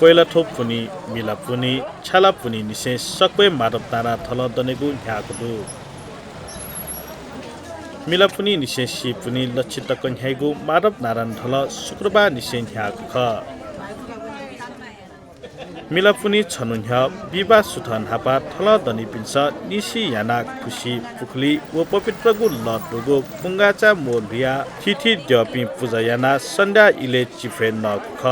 पहिला थोप पुनी मिला पुनी छाला पुनी निसे सक्वे माधव तारा थल दनेगु ह्याकुदु मिला पुनी निसे सी पुनी लक्षित कन्यागु माधव नारायण थल शुक्रबार निसे ह्याकु ख मिला पुनी छनुन्ह्या विवाह सुथन हापा थल दनि पिन्छ निसी याना खुशी पुखली व पवित्रगु लटुगु पुंगाचा मोलिया थिथि द्यपि पूजा याना सन्ध्या इले चिफे नख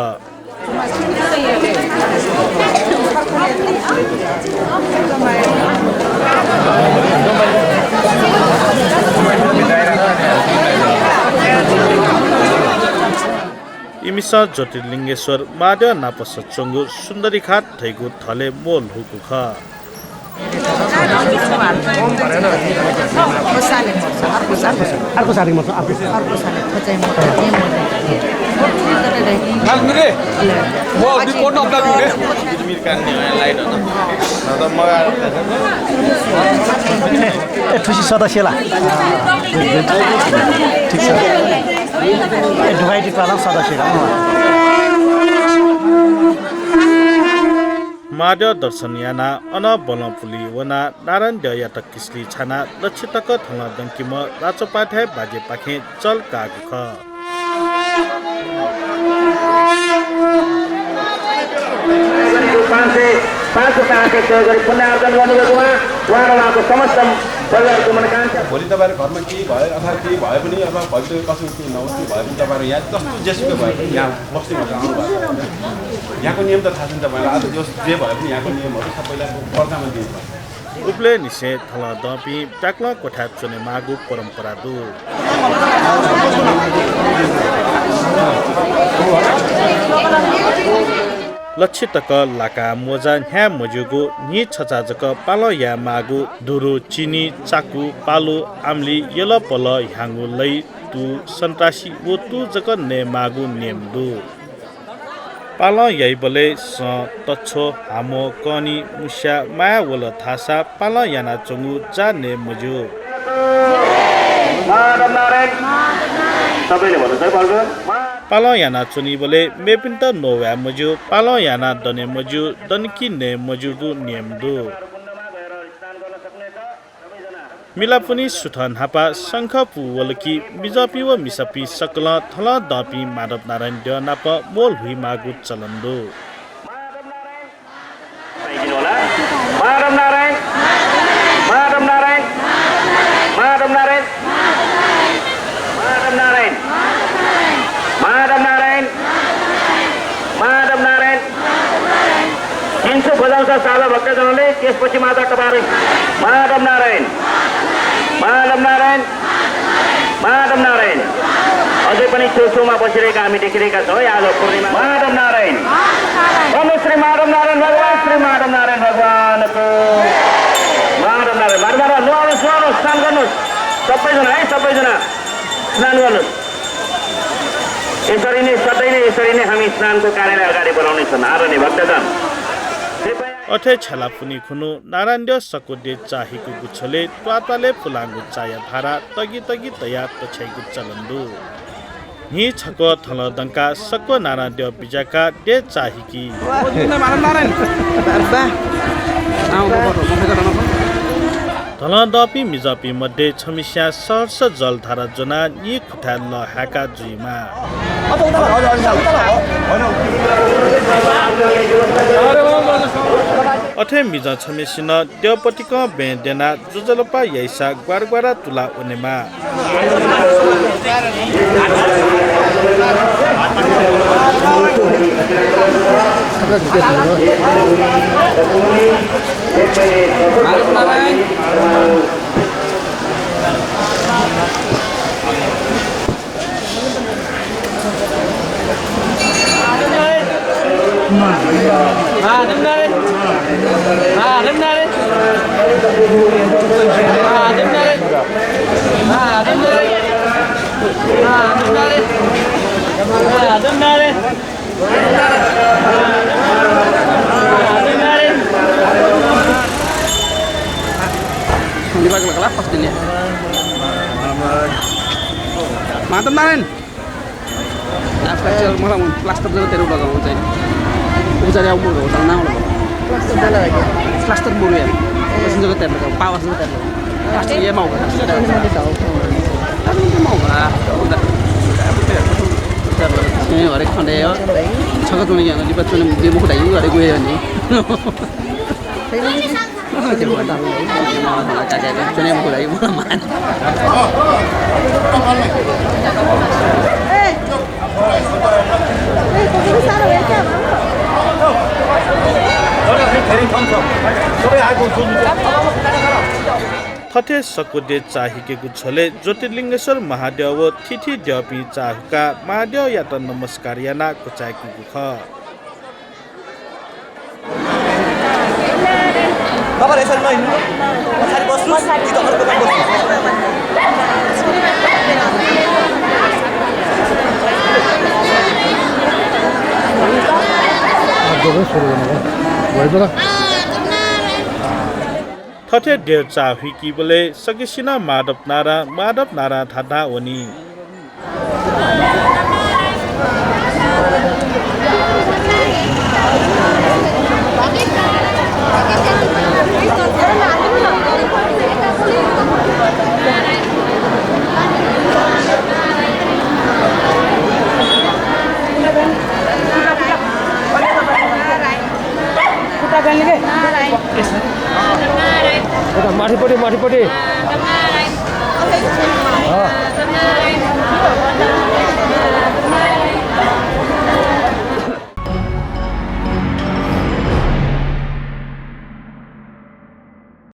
इमिसा ज्योतिर्लिङ्गेश्वर महादेव नापस चंगु सुन्दरी खाट थैगु थले मोल हुकु ख सदस्यला ठीक छ ढुकाइटी पाला सदस्य महादेव दर्शन याना अन बलपुली वना नारायण दयात किस्ली छाना लक्षितक थल दंकिम राचोपाध्याय बाजे पाखे चल कागु ख भोलि तपाईहरु घरमा के भयो अथवा के भए पनि अथवा भविष्य कसो के नहोस् के भए पनि तपाईहरु यहाँ जस्तो जेसुकै भए पनि यहाँ बस्ने भनेर आउनु भएको यहाँको नियम त थाहा छ नि तपाईलाई आज जे भए पनि यहाँको नियमहरु सबैलाई पर्दामा दिन्छ उपले निसे थल दपि टाक्ल कोठा चुने मागु परम्परा दु लक्षितक लाका मोजा ह्या मजुगु नि छचाजक पालो या मागु दुरु चिनी चाकु पालो आम्ली यल पल ह्याङ्गु लै तु सन्तासी वो तु जक ने मागु नेम दु पालो याइ बले स तच्छो हामो कनी मुस्या माया वल थासा पालो याना चंगु जा ने मजु सबैले भन्नु पर्छ पालो याना चुनी बोले मेपिन्त नोवा मजु पालो याना दने मजु दनकी ने मजुगु नियम दु मिलापुनी सुथन हापा शंख पुवलकी बिजपी व मिसपी सकल थल दपी माधव नारायण द नाप मोल हुई मागु चलन दु माधव नारायण माधव नारायण माधव नारायण माधव नारायण माधव नारायण माधव नारायण 300 बजाउँछ साला भक्तजनले त्यसपछि माता कबारे माधव नारायण माधव नारायण माधव नारायण अझै पनि छेउछेउमा बसिरहेका हामी देखिरहेका छौँ आज पूर्णिमा माधव नारायण नमो श्री माधव नारायण भगवान श्री माधव नारायण भगवानको माधव नारायण माधव नुहाउनुहोस् नुहाउनुहोस् स्नान गर्नुहोस् सबैजना है सबैजना स्नान गर्नुहोस् यसरी नै सधैँ नै यसरी नै हामी स्नानको कार्यलाई अगाडि बढाउने छौँ आदरणीय भक्तजन अठे छला पुनी खुनु नारायण देव सकोदे चाहेको गुच्छले त्वाताले फुलाङ्गु चाया भारा तगी तगी तया तछैगु चलन्दु नि छको थल दंका सको नारायण देव बिजाका दे चाहेकी थल दपी मिजपी मध्ये छमिस्या सहर्ष जलधारा जना नि खुठा ल हाका जुइमा अठे मिजा छमेसिन देवपतिक बेदेना जुजलपा यैसा ग्वारग्वारा तुला उनेमा Matam Naran. Apa sih malam plaster dulu terus bagai macam ini. ujar yang mulu utang nang lo cluster mulu ya terus juga terlalu pawas juga terlalu pasti dia mau kan tapi dia mau lah udah ini orang kande ya cakap tuh nih yang di batu nih dia mau kuda juga ada gue ya nih dia mau tahu nah kakak jadi mau kuda juga mana थथे सकुदे चाहिकेको छले ज्योतिर्लिङ्गेश्वर महादेव थिथि द्यपी चाहुका महादेव या त नमस्कार याना कुचाएको ख तपाईहरु यसरी नहिँड्नु पछाडी बस्नुस् कि तपाईहरुको नाम थथे देव चाहुकी बोले सकेसिना माधव नारा थादा वनी माथि पट्टि